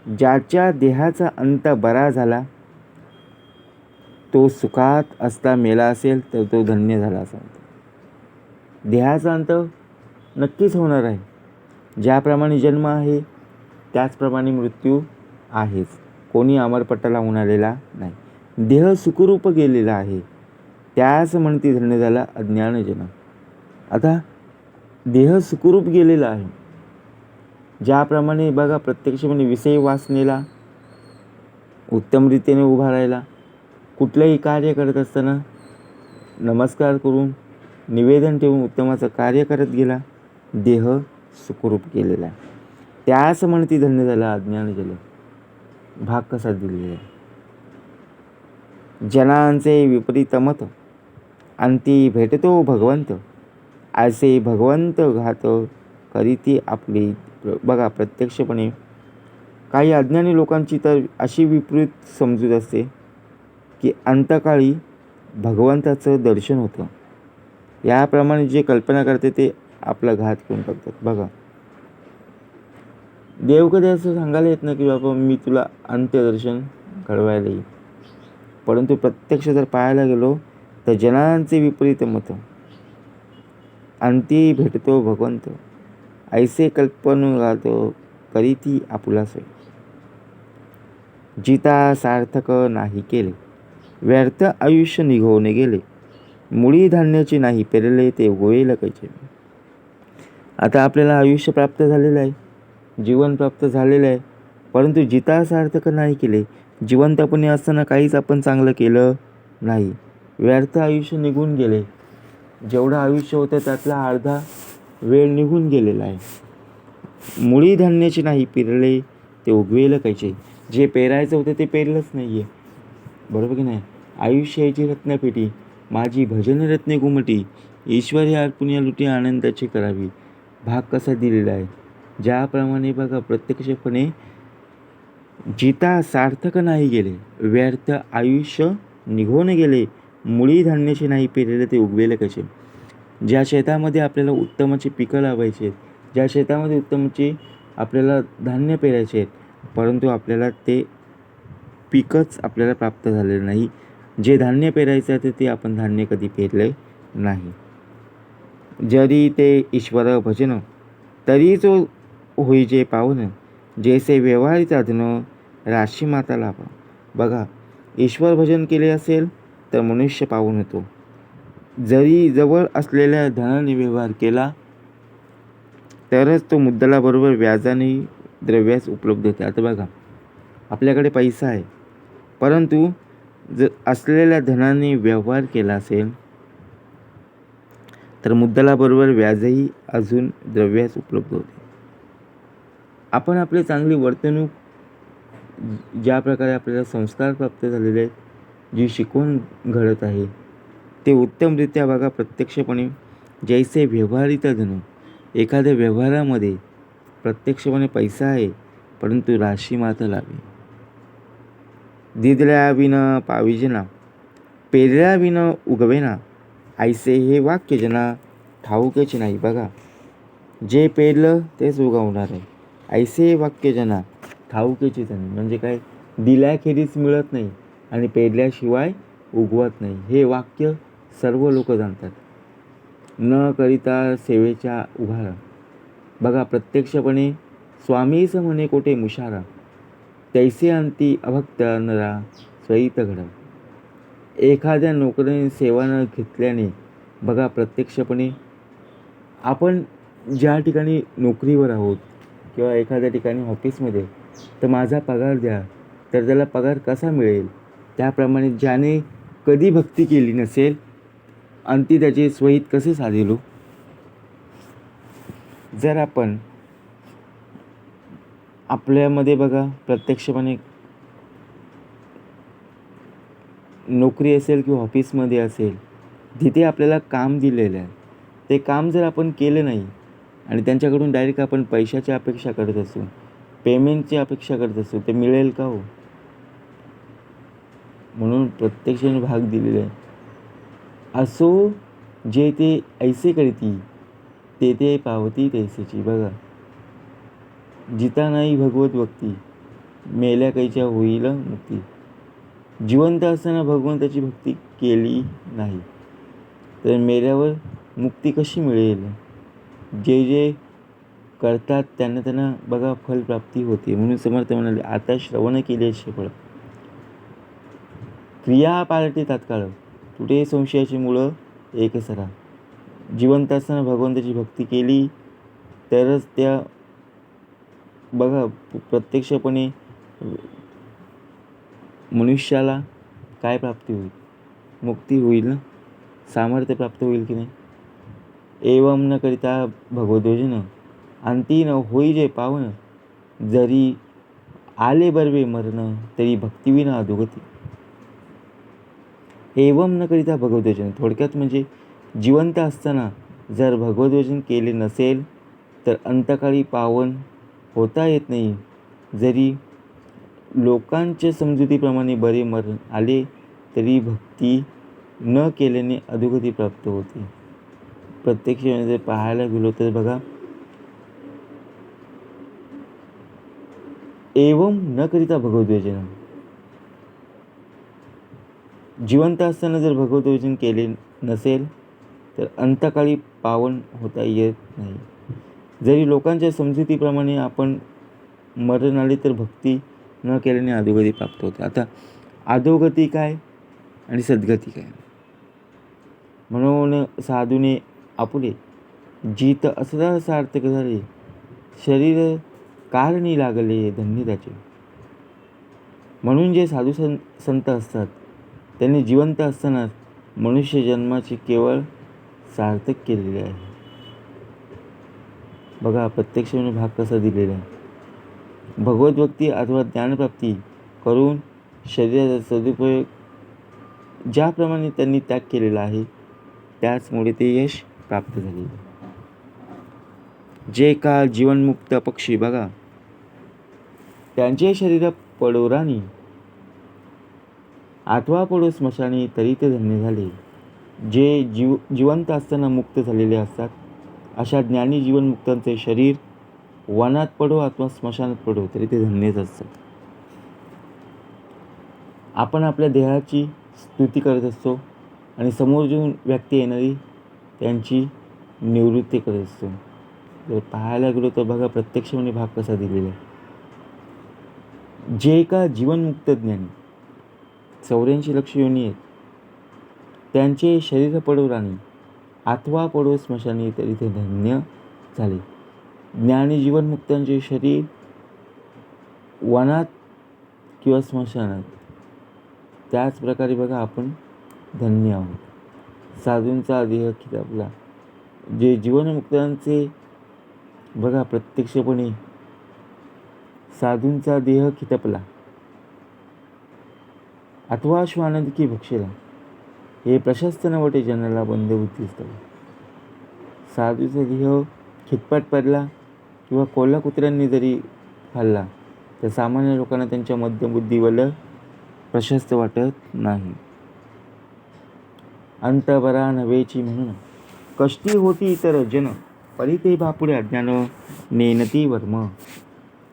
Speaker 1: ज्याच्या देहाचा अंत बरा झाला तो सुखात असता मेला असेल तर तो धन्य झाला असा. देहाचा अंत नक्कीच होणार आहे. ज्याप्रमाणे जन्म आहे त्याचप्रमाणे मृत्यू आहेच. कोणी अमरपट्टाला होऊन आलेला नाही. देह सुखरूप गेलेला आहे, त्यास म्हणती धन्य झाला अज्ञानजना. आता देह सुखरूप गेलेला आहे, ज्याप्रमाणे बघा प्रत्यक्षपणे विषय वासनेला उत्तम रीतीने उभा राहिला, कुठलंही कार्य करत असताना नमस्कार करून निवेदन ठेवून उत्तमाचं कार्य करत गेला, देह सुखरूप गेलेला आहे, त्यास म्हणती धन्य झाला अज्ञानजल. भाग कसा दिलेला आहे. जनांचे विपरीत मत, अंती भेटतो भगवंत, असे भगवंत घात करीती आपली. बघा, प्रत्यक्षपणे काही अज्ञानी लोकांची तर अशी विपरीत समजूत असते की अंतकाळी भगवंताचं दर्शन होतं. याप्रमाणे जे कल्पना करते ते आपला घात करून टाकतात. बघा, देव कधी असं सांगायला येत ना की बाबा मी तुला अंत्यदर्शन घडवायला येईल. परंतु प्रत्यक्ष जर पाहायला गेलो तर जनांचे विपरीत मत, अंती भेटतो भगवंत, ऐसे कल्पनु गातो करीती आपुला सोय. जिता सार्थक नाही केले, व्यर्थ आयुष्य निघून गेले, मुळी धान्याची नाही पेरले ते उगवेल कैचे. आता आपल्याला आयुष्य प्राप्त झालेलं आहे, जीवन प्राप्त झालेलं आहे, परंतु जिता सार्थक नाही केले. जिवंतपणे असताना काहीच आपण चांगलं केलं नाही, व्यर्थ आयुष्य निघून गेले. जेवढं आयुष्य होतं त्यातला अर्धा वेळ निघून गेलेला आहे. मुळी धान्याची नाही पेरले ते उगवेल कैचे. जे पेरायचं होतं ते पेरलंच नाही आहे, बरोबर की नाही. आयुष्याची रत्नपेटी माझी भजन रत्ने घुमटी, ईश्वरी अर्पुण्या लुटी आनंदाची करावी. भाग कसा दिलेला आहे. ज्याप्रमाणे बघा प्रत्यक्षपणे जिता सार्थक नाही गेले, व्यर्थ आयुष्य निघून गेले, मुळी धान्याची नाही पेरले ते उगवेल कसे. ज्या शेतामध्ये आपल्याला उत्तमाची पिकं लावायची आहेत, ज्या शेतामध्ये उत्तमची आपल्याला धान्य पेरायचे आहेत, परंतु आपल्याला ते पिकच आपल्याला प्राप्त झालेलं नाही. जे धान्य पेरायचं आहे ते आपण धान्य कधी पेरले नाही. जरी ते ईश्वर भजन तरी जो होईजे पावन, जैसे व्यवहारी साधन राशी माता लाभा. बघा, ईश्वर भजन केले असेल तर मनुष्य पावन होतो. जरी जवळ असलेल्या धनाने व्यवहार केला तरच तो मुद्दलाबरोबर व्याजाने द्रव्यास उपलब्ध होते. आता बघा, आपल्याकडे पैसा आहे, परंतु जर असलेल्या धनाने व्यवहार केला असेल तर मुद्दलाबरोबर व्याजही अजून द्रव्यास उपलब्ध होते. आपण आपली चांगली वर्तणूक, ज्या प्रकारे आपल्याला संस्कार प्राप्त झालेले आहेत, जी शिकवण घडत आहे ते उत्तमरित्या बघा प्रत्यक्षपणे जैसे व्यवहारित धन. एखाद्या व्यवहारामध्ये प्रत्यक्षपणे पैसा आहे परंतु राशी माता लावी. दिदल्या विन पाविजना, पेरल्या विन उगवेना, ऐसे हे वाक्य जना ठाऊकेच नाही. बघा, जे पेरलं तेच उगवणार आहे, ऐसे वाक्य जना ठाऊकेचे नाही. म्हणजे काय, दिल्याखेरीज मिळत नाही आणि पेरल्याशिवाय उगवत नाही. हे वाक्य सर्व लोक जाणतात. न करिता सेवेच्या उभारा. बघा, प्रत्यक्षपणे स्वामीस म्हणे कोठे मुशारा, तैसे अंती अभक्त नरा स्वैत घडव. एखाद्या नोकरीने सेवा न घेतल्याने बघा, प्रत्यक्षपणे आपण ज्या ठिकाणी नोकरीवर आहोत किंवा एखाद्या ठिकाणी ऑफिसमध्ये, तर माझा पगार द्या, तर त्याला पगार कसा मिळेल? त्याप्रमाणे ज्याने कधी भक्ती केली नसेल अंती त्याचे स्वहित कसे साधेल हो? जर आपण आपल्यामध्ये बघा, प्रत्यक्षपणे नोकरी असेल किंवा ऑफिसमध्ये असेल, तिथे आपल्याला काम दिलेलं आहे. ते काम जर आपण केलं नाही आणि त्यांच्याकडून डायरेक्ट आपण पैशाची अपेक्षा करत असू, पेमेंटची अपेक्षा करत असू, ते मिळेल का हो? म्हणून प्रत्यक्षाने भाग दिलेला आहे. असो जे ते ऐसे करीती, ते ते पावती तैसेची. बघा, जिता नाही भगवत भक्ती, मेल्या कैच्या होईल मुक्ती. जिवंत असताना भगवंताची भक्ती केली नाही तर मेल्यावर मुक्ती कशी मिळेल? जे जे करतात त्यांना बघा फलप्राप्ती होते. म्हणून समर्थ म्हणाले, आता श्रवण केल्याचे फळ, क्रिया पालटे तात्काळ, तुटे संशयाची मुळं एक सरा. जिवंत असताना भगवंताची भक्ती केली तरच त्या बघा प्रत्यक्षपणे मनुष्याला काय प्राप्ती होईल? मुक्ती होईल ना, सामर्थ्य प्राप्त होईल की नाही? एवम न करिता भगवद्योजन, अंती न होई जे पावन, जरी आले बर्वे मरण, तरी भक्तिविना अधोगती. एवम न करिता भगवद्योजन, थोडक्यात म्हणजे जिवंत असताना जर भगवद्योजन केले नसेल तर अंतकाळी पावन होता येत नाही. जरी लोकांच्या समजुतीप्रमाणे बरे मरण आले तरी भक्ती न केल्याने अधोगती प्राप्त होते. प्रत्यक्ष जर पाहायला गेलो तर बघा, एवम न करिता भगवद्योजन, जिवंत असताना जर भगवद्योजन केले नसेल तर अंतकाळी पावन होता येत नाही. जरी लोकांच्या समजुतीप्रमाणे आपण मरण आले तर भक्ती न केल्याने अधोगती प्राप्त होते. आता अधोगती काय आणि सद्गती काय? म्हणून साधूने आपुले जित असता सार्थक झाले, शरीर कारणी लागले धन्य त्याचे. म्हणून जे साधू संत असतात त्यांनी जिवंत असताना मनुष्य जन्माची केवळ सार्थक केलेले आहे. बघा, प्रत्यक्षपणे भाग कसा दिलेला आहे. भगवद्भक्ती अथवा ज्ञानप्राप्ती करून शरीराचा सदुपयोग ज्याप्रमाणे त्यांनी त्याग केलेला आहे त्याचमुळे ते यश प्राप्त झाले. जे का जीवनमुक्त पक्षी बघा, त्यांचे शरीर पडो राणी, अथवा पडो स्मशानी, तरी ते धन्य झाले. जे जिवंत असताना मुक्त झालेले असतात अशा ज्ञानी जीवनमुक्तांचे शरीर वनात पडो अथवा स्मशानात पडो तरी ते धन्यच असतात. आपण आपल्या देहाची स्तुती करत असतो आणि समोर जी व्यक्ती येणारी त्यांची निवृत्ती करत असतो. जर पाहायला गेलो तर बघा, प्रत्यक्षपणे भाग कसा दिलेला आहे. जे का जीवनमुक्त ज्ञानी 84 लक्ष योनी आहेत, त्यांचे शरीर पडो राणी अथवा पडो स्मशानी, तरी ते धन्य झाले. ज्ञानी जीवनमुक्तांचे शरीर वनात किंवा स्मशानात, त्याच प्रकारे बघा आपण धन्य आहोत. साधूंचा देह खितापला, जे जीवनमुक्तांचे बघा प्रत्यक्षपणे साधूंचा देह खितपला अथवा श्वानंदकी भक्षेला, हे प्रशस्त नवटे जनाला बंद बुद्धिस्तव. साधूचा देह खितपट पडला किंवा कोल्हा कुत्र्यांनी जरी खाल्ला तर सामान्य लोकांना त्यांच्या मध्यबुद्धीवर प्रशस्त वाटत नाही. अंत बरा नव्हेची म्हणून कष्टी होती इतर जन, परिते बापुडे अज्ञान नेनती वर्म.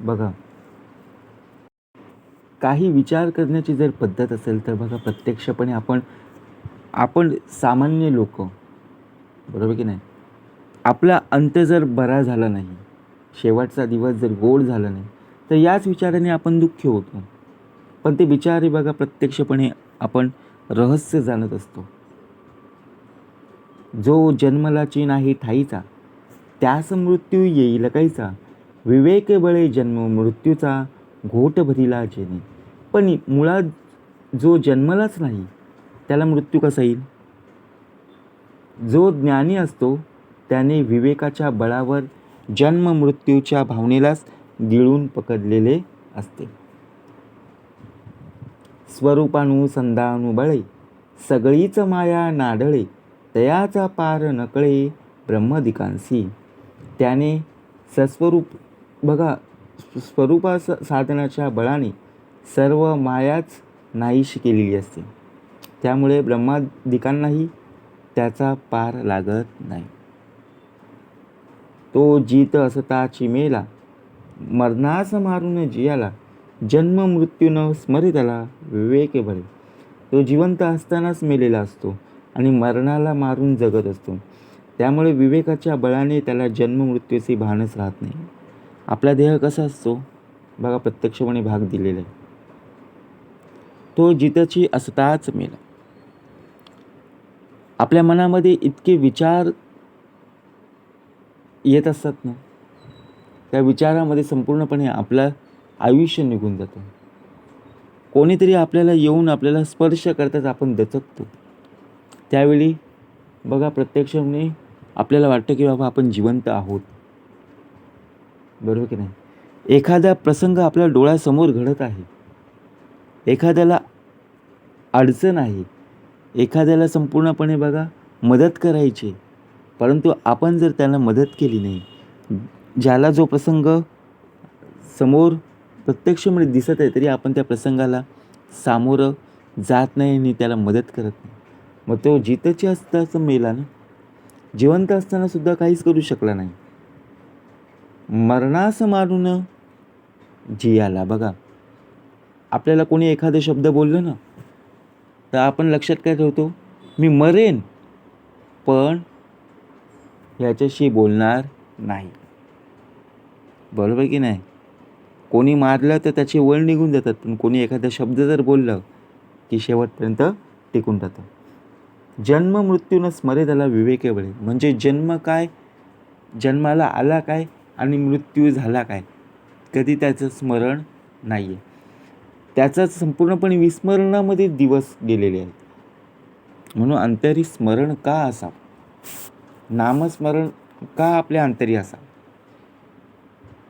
Speaker 1: बघा, काही विचार करण्याची जर पद्धत असेल तर बघा प्रत्यक्षपणे आपण सामान्य लोक, बरोबर की नाही, आपला अंत जर बरा झाला नाही, शेवटचा दिवस जर गोड झाला नाही, तर याच विचाराने आपण दुःखी होतो. पण ते विचार बघा प्रत्यक्षपणे आपण रहस्य जाणत असतो. जो जन्मलाची नाही ठाईचा, त्यास मृत्यू येईल काहीचा. विवेक बळे जन्म मृत्यूचा, घोट भरिला जेणे. पण मुळात जो जन्मलाच नाही त्याला मृत्यू कसा येईल? जो ज्ञानी असतो त्याने विवेकाच्या बळावर जन्म मृत्यूच्या भावनेलाच गिळून पकडलेले असते. स्वरूपानुसंधानुबळे सगळीच माया नाडळे, तयाचा पार नकळे ब्रह्मदिकांसी. त्याने सस्वरूप बघा स्वरूपा साधनाच्या बळाने सर्व मायाच नाहीशी केलेली असते. त्यामुळे ब्रह्मादिकांनाही त्याचा पार लागत नाही. तो जीत असताची मेला, मरणास मारून जियाला. जन्म मृत्यू न स्मरितला, विवेक बळे. तो जिवंत असतानाच मेलेला असतो आणि मरणाला मारून जगत असतो. त्यामुळे विवेकाच्या बळाने त्याला जन्म मृत्यूचे भानच राहत नाही. आपला देह कसा असतो बघा, प्रत्यक्षपणे भाग दिलेला आहे. तो जितची असताच मेला. आपल्या मनामध्ये इतके विचार येत असतात ना, त्या विचारामध्ये संपूर्णपणे आपलं आयुष्य निघून जातं. कोणीतरी आपल्याला येऊन आपल्याला स्पर्श करताच आपण दचकतो. त्यावेळी बघा प्रत्यक्षपणे आपल्याला वाटतं की बाबा आपण जिवंत आहोत, बरोबर की नाही. एखादा प्रसंग आपल्या डोळ्यासमोर घडत आहे, एखाद्याला अडचण आहे, एखाद्याला संपूर्णपणे बघा मदत करायची, परंतु आपण जर त्याला मदत केली नाही, ज्याला जो प्रसंग समोर प्रत्यक्षपणे दिसत आहे तरी आपण त्या प्रसंगाला सामोरं जात नाही आणि त्याला मदत करत नाही, मग तो जितची असताच मेला ना. जिवंत असताना सुद्धा काहीच करू शकला नाही. मरणास मारून जियाला. बघा आपल्याला कोणी एखादा शब्द बोललं ना, तर आपण लक्षात काय ठेवतो, मी मरेन पण ह्याच्याशी बोलणार नाही, बरोबर की नाही. कोणी मारलं तर त्याचे वळ निघून जातात, पण कोणी एखादा शब्द जर बोललं की शेवटपर्यंत टिकून जातं. जन्म मृत्यू न स्मरेतला, विवेक बळे. म्हणजे जन्म काय, जन्माला आला काय आणि मृत्यू झाला काय, कधी त्याचं स्मरण नाही आहे. त्याचं संपूर्णपणे विस्मरणामध्ये दिवस गेलेले आहेत. म्हणून अंतरी स्मरण का असावं, नामस्मरण का आपल्या अंतरी असावं.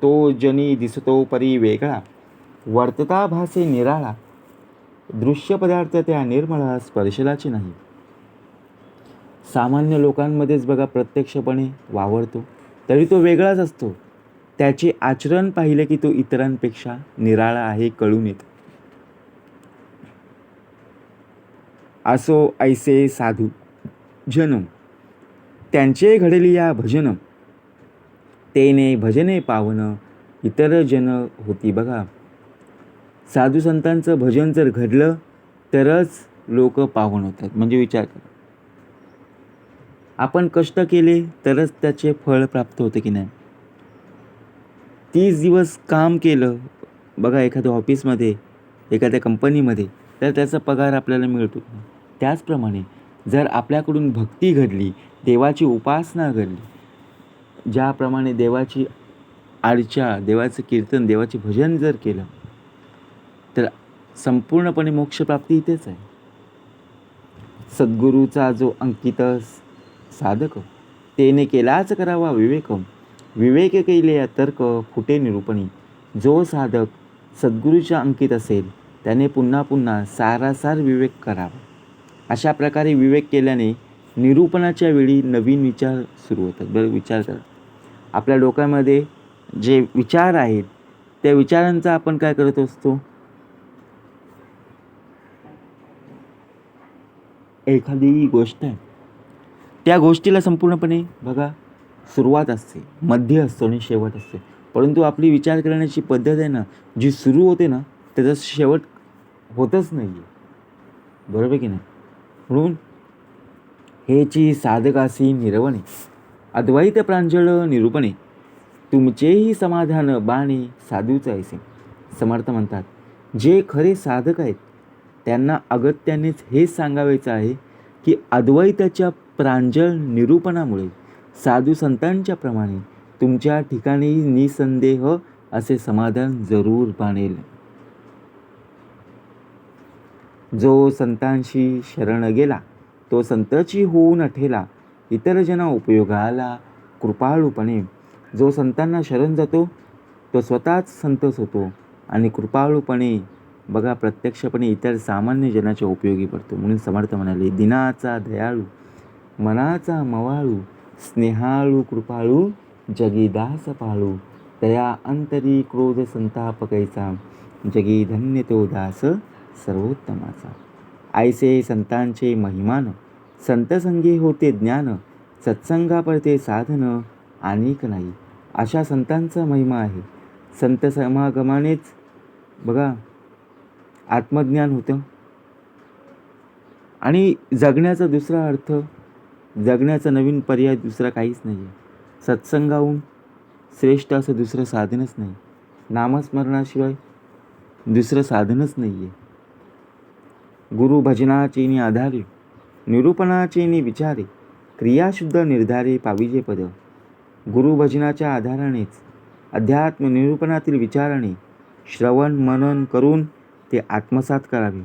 Speaker 1: तो जनी दिसतो परी वेगळा, वर्तता भासे निराळा. दृश्य पदार्थ त्या निर्मळा, स्पर्शलाची नाही. सामान्य लोकांमध्येच बघा प्रत्यक्षपणे वावरतो तरी तो वेगळाच असतो. त्याचे आचरण पाहिले की तो इतरांपेक्षा निराळा आहे, कळून येतो. असो ऐसे साधू जन, त्यांचे घडली या भजन. तेने भजने पावन, इतर जन होती. बघा साधू संतांचं भजन जर घडलं तरच लोक पावन होतात. म्हणजे विचार करा, आपण कष्ट केले तरच त्याचे फळ प्राप्त होते की नाही. 30 दिवस काम केलं बघा एखाद्या ऑफिसमध्ये, एखाद्या कंपनीमध्ये, तर त्याचा पगार आपल्याला मिळतो. त्याचप्रमाणे जर आपल्याकडून भक्ती घडली, देवाची उपासना घडली, ज्याप्रमाणे देवाची अर्चा, देवाचं कीर्तन, देवाचे भजन जर केलं तर संपूर्णपणे मोक्षप्राप्ती इथेच आहे. सद्गुरूचा जो अंकित साधक, तेने केलाच करावा विवेक. विवेक केले या तर्क, फुटे निरूपणी. जो साधक सद्गुरूच्या अंकित असेल त्याने पुन्हा पुन्हा सारासार विवेक करावा. अशा प्रकारे विवेक केल्याने निरूपणाच्या वेळी नवीन विचार सुरू होतात. बरं विचार करा, आपल्या डोक्यामध्ये जे विचार आहेत त्या विचारांचा आपण काय करत असतो, एखादी गोष्ट आहे त्या गोष्टीला संपूर्णपणे बघा सुरुवात असते, मध्य असतो आणि शेवट असते. परंतु आपली विचार करण्याची पद्धत आहे ना, जी सुरू होते ना त्याचा शेवट होतच नाही आहे. बरोबर की नाही? म्हणून हेची साधकासी निरवणे अद्वैत प्रांजळ निरूपणे तुमचेही समाधान बाणे साधूच ऐसे. समर्थ म्हणतात, जे खरे साधक आहेत त्यांना अगत्यानेच हेच सांगायचं आहे की अद्वैताच्या प्रांजळ निरूपणामुळे साधू संतांच्या प्रमाणे तुमच्या ठिकाणी निसंदेह असे समाधान जरूर बाणेल. जो संतांशी शरण गेला तो संताची होऊन ठेला, इतर जना उपयोगाला कृपाळूपणे. जो संतांना शरण जातो तो स्वतःच संतच होतो आणि कृपाळूपणे बघा प्रत्यक्षपणे इतर सामान्य जनाच्या उपयोगी पडतो. म्हणून समर्थ म्हणाले, दिनाचा दयाळू मनाचा मवाळू स्नेहाळू कृपाळू जगी दास पाळू, तया अंतरी क्रोध संताप कैसा, जगी धन्य तो दास सर्वोत्तमाचा. ऐसे संतांचे महिमान संतसंगी होते ज्ञान, सत्संगा पडते साधन अनेक नाही. अशा संतांचा महिमा आहे. संत समागमानेच बघा आत्मज्ञान होतं आणि जगण्याचा दुसरा अर्थ, जगण्याचा नवीन पर्याय दुसरा काहीच नाही आहे. सत्संगाहून श्रेष्ठ असं दुसरं साधनच नाही. नामस्मरणाशिवाय दुसरं साधनच नाही आहे. गुरु भजनाचेनी आधारे निरूपणाचेनी विचारे, क्रियाशुद्ध निर्धारे पाविजे पद. गुरुभजनाच्या आधारानेच अध्यात्म निरूपणातील विचाराने श्रवण मनन करून ते आत्मसात करावे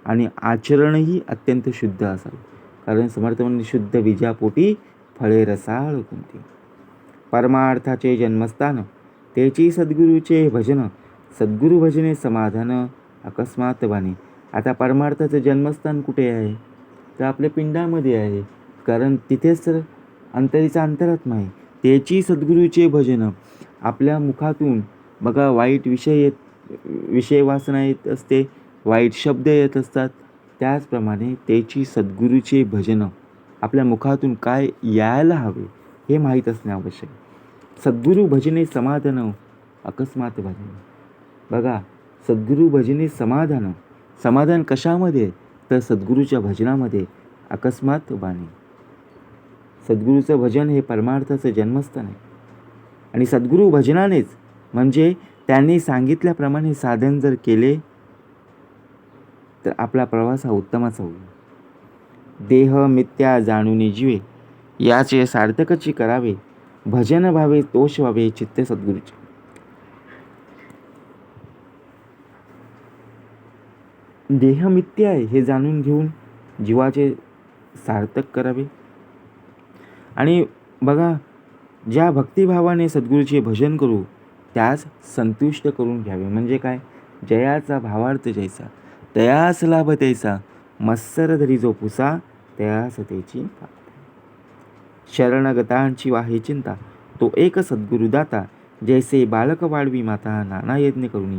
Speaker 1: आणि आचरणही अत्यंत शुद्ध असावे. कारण समर्थ म्हणजे शुद्ध बीजापोटी फळे रसाळ कोणती. परमार्थाचे जन्मस्थान त्याची सद्गुरूचे भजन, सद्गुरू भजने समाधान अकस्मात बाणे. आता परमार्थाचं जन्मस्थान कुठे आहे? तर आपल्या पिंडामध्ये आहे. कारण तिथेच तर अंतरीचा अंतरात्मा आहे. त्याची सद्गुरूचे भजन आपल्या मुखातून बघा वाईट विषय वासना येत असते, वाईट शब्द येत असतात. त्याचप्रमाणे त्याची सद्गुरूचे भजन आपल्या मुखातून काय यायला हवे हे माहीत असणे आवश्यक. सद्गुरू भजने समाधान अकस्मात बाणे. बघा सद्गुरू भजने समाधान, समाधान कशामध्ये? तर सद्गुरूच्या भजनामध्ये अकस्मात बाणे. सद्गुरूचं भजन हे परमार्थाचं जन्मस्थान आहे आणि सद्गुरू भजनानेच म्हणजे त्यांनी सांगितल्याप्रमाणे साधन जर केले तर आपला प्रवास हा उत्तमाचा होईल. देह मिथ्या जाणून जीवे याचे सार्थकची करावे, भजन भावे तोष व्हावे चित्त सद्गुरूचे. देह मिथ्या आहे हे जाणून घेऊन जीवाचे सार्थक करावे. आणि बघा ज्या भक्तिभावाने सद्गुरूचे भजन करू त्यास संतुष्ट करून घ्यावे. म्हणजे काय? जयाचा भावार्थ जैसा तयास लाभ तैसा, मत्सर धरी जो पुसा तयास त्याची. शरणगतांची वाहे चिंता तो एक सद्गुरुदाता, जैसे बालक वाढवी माता नाना यज्ञ करुणी.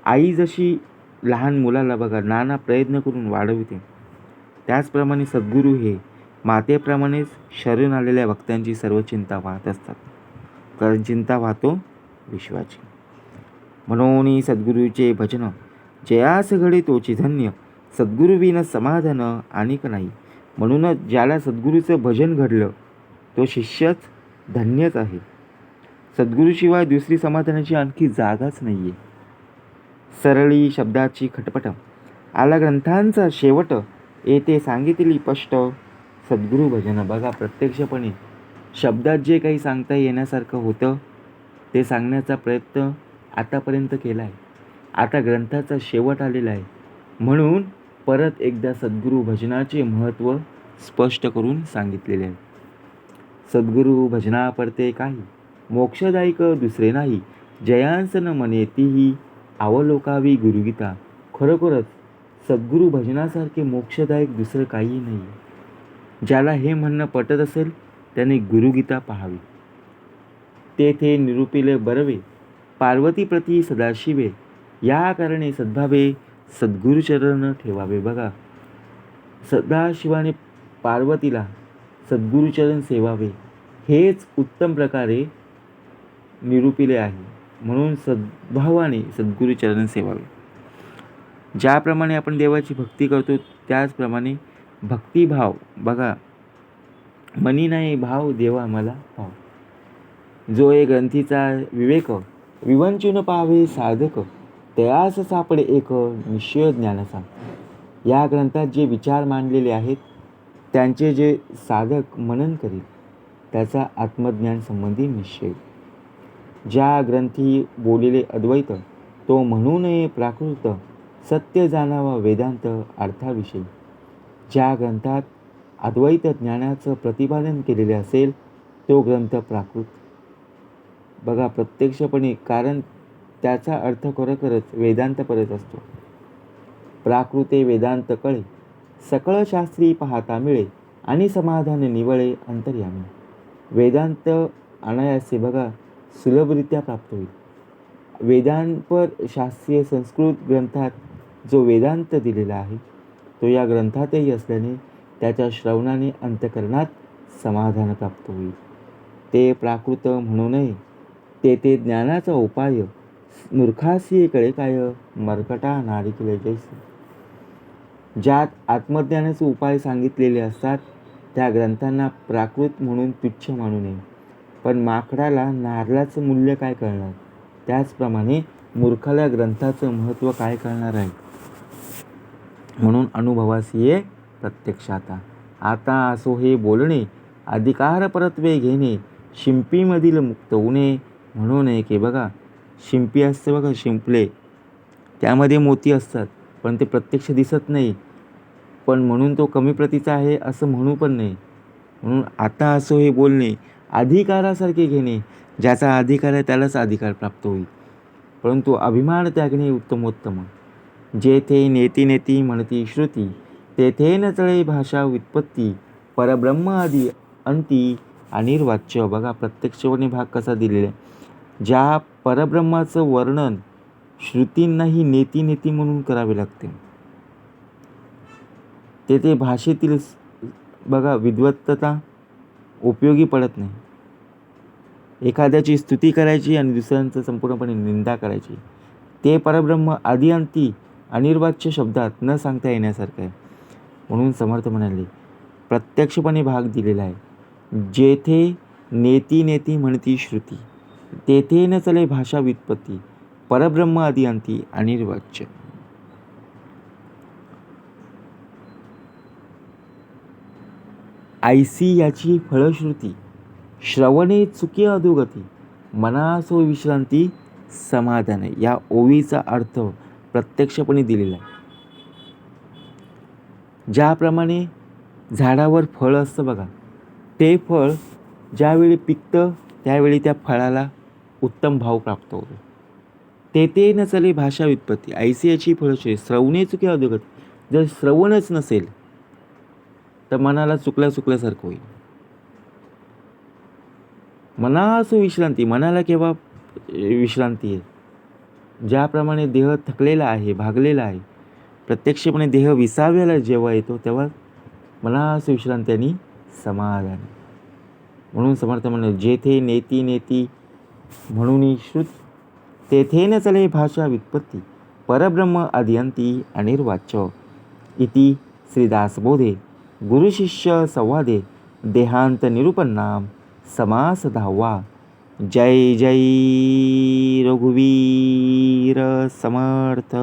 Speaker 1: आई जशी लहान मुलाला बघा नाना प्रयत्न करून वाढवते, त्याचप्रमाणे सद्गुरू हे मातेप्रमाणेच शरण आलेल्या भक्तांची सर्व चिंता वाहत असतात. कारण चिंता वाहतो विश्वाची. म्हणून सद्गुरूचे भजन जयास घडे तोची धन्य, सद्गुरुविन समाधान अनेक नाही. म्हणूनच ज्याला सद्गुरूचं भजन घडलं तो शिष्यच धन्यच आहे. सद्गुरूशिवाय दुसरी समाधानाची आणखी जागाच नाही आहे. सरळी शब्दाची खटपट आला ग्रंथांचा शेवट, येथे सांगितली स्पष्ट सद्गुरू भजन. बघा प्रत्यक्षपणे शब्दात जे काही सांगता येण्यासारखं होतं ते सांगण्याचा प्रयत्न आतापर्यंत केला आहे. आता ग्रंथाचा शेवट आलेला आहे म्हणून परत एकदा सद्गुरू भजनाचे महत्त्व स्पष्ट करून सांगितलेले आहे. सद्गुरू भजना पडते काही, मोक्षदायक दुसरे नाही, जयांसन मने तीही अवलोकावी गुरुगीता. खरोखरच सद्गुरू भजनासारखे मोक्षदायक दुसरं काही नाही. ज्याला हे म्हणणं पटत असेल त्याने गुरुगीता पाहावी. तेथे निरूपिले बरवे पार्वतीप्रती सदाशिवे, या कारणे सद्भावे सद्गुरुचरण ठेवावे. बघा सदाशिवाने पार्वतीला सद्गुरुचरण सेवावे हेच उत्तम प्रकारे निरूपिले आहे. म्हणून सद्भावाने सद्गुरुचरण सेवावे. ज्याप्रमाणे आपण देवाची भक्ती करतो त्याचप्रमाणे भक्तिभाव बघा, मनी नाही भाव देवा मला भाव. जो ए ग्रंथीचा विवेक विवंचून पावे साधक, तयास सापडे एक निश्चय ज्ञानाचा. या ग्रंथात जे विचार मांडलेले आहेत त्यांचे जे साधक मनन करील त्याचा आत्मज्ञान संबंधी निश्चय. ज्या ग्रंथी बोलिले अद्वैत, तो म्हणू नये प्राकृत, सत्य जाणावा वेदांत अर्थाविषयी. ज्या ग्रंथात अद्वैत ज्ञानाचं प्रतिपादन केलेले असेल तो ग्रंथ प्राकृत बघा प्रत्यक्षपणे, कारण त्याचा अर्थ खरोखरच वेदांत परत असतो. प्राकृते वेदांत कळे, सकळ शास्त्री पाहता मिळे, आणि समाधान निवळे अंतर्यामी. वेदांत अनायासे बघा सुलभरित्या प्राप्त होईल. वेदांपर शास्त्रीय संस्कृत ग्रंथात जो वेदांत दिलेला आहे तो या ग्रंथातही असल्याने त्याच्या श्रवणाने अंतःकरणात समाधान प्राप्त होईल. ते प्राकृत म्हणू नये, ते ज्ञानाचा उपाय. मूर्खासी कळे काय, मरकटा नारिकेले जैसे. ज्यात आत्मज्ञानाचे उपाय सांगितलेले असतात त्या ग्रंथांना प्राकृत म्हणून तुच्छ मानू नये. पण माकडाला नारळाचं मूल्य काय कळणार, त्याचप्रमाणे मूर्खाला ग्रंथाचं महत्त्व काय कळणार आहे. म्हणून अनुभवास ये प्रत्यक्षात. आता असो हे बोलणे, अधिकार परत्वे घेणे, शिंपीमधील मुक्त उणे. म्हणू नये की बघा शिंपी असते बघा, शिंपले त्यामध्ये मोती असतात पण ते प्रत्यक्ष दिसत नाही, पण म्हणून तो कमी प्रतीचा आहे असं म्हणू पण नाही. म्हणून आता असो हे बोलणे, अधिकारासारखे घेणे. ज्याचा अधिकार आहे त्यालाच अधिकार प्राप्त होईल, परंतु अभिमान त्यागणे उत्तमोत्तम. जेथे नेती नेती म्हणती श्रुती, तेथे न चळे भाषा व्युत्पत्ती. परब्रह्म आदी अंती अनिर्वाच्य. बघा प्रत्यक्षपणे भाग कसा दिलेला आहे. ज्या परब्रह्माचं वर्णन श्रुतींनाही नेती नेती म्हणून करावे लागते. तेथे भाषेतील बघा विद्वत्ता उपयोगी पडत नाही. एखाद्याची स्तुती करायची आणि दुसऱ्यांचं संपूर्णपणे निंदा करायची. ते परब्रह्म आदी अंती अनिर्वाच्य शब्दात न सांगता येण्यासारखं आहे. म्हणून समर्थ म्हणाले प्रत्यक्षपणे भाग दिलेला आहे. जेथे नेती नेती म्हणती श्रुती, तेथे न चले भाषा व्युत्पत्ती. परब्रह्म आदी अंती अनिर्वाच्य. ऐसी याची फळश्रुती, श्रवणे चुकी अधोगती. मनासो विश्रांती समाधान. या ओवीचा अर्थ प्रत्यक्षपणे दिलेला आहे. ज्याप्रमाणे झाडावर फळ असतं बघा, ते फळ ज्यावेळी पिकतं त्यावेळी त्या फळाला उत्तम भाव प्राप्त होतो. तेथे न चले भाषा व्युत्पत्ती. ऐसी याची फळश्रुती, श्रवणे चुकी अधोगती. जर श्रवणच नसेल तर मनाला चुकल्यासारखं होईल. मनासो विश्रांती, मनाला केव्हा विश्रांती आहे. ज्याप्रमाणे देह थकलेला आहे, भागलेला आहे, प्रत्यक्षपणे देह विसाव्याला जेव्हा येतो तेव्हा मनासो विश्रांती आणि समाधान. म्हणून समर्थ म्हणे जेथे नेती नेती म्हणून श्रुत, तेथे न चले भाषा व्युत्पत्ती. परब्रह्म आद्यंती अनिर्वाच्य. इति श्रीदासबोधे गुरुशिष्य संवादे देहांत निरूपन्नाम समास 10वा. जय जय रघुवीर समर्थ.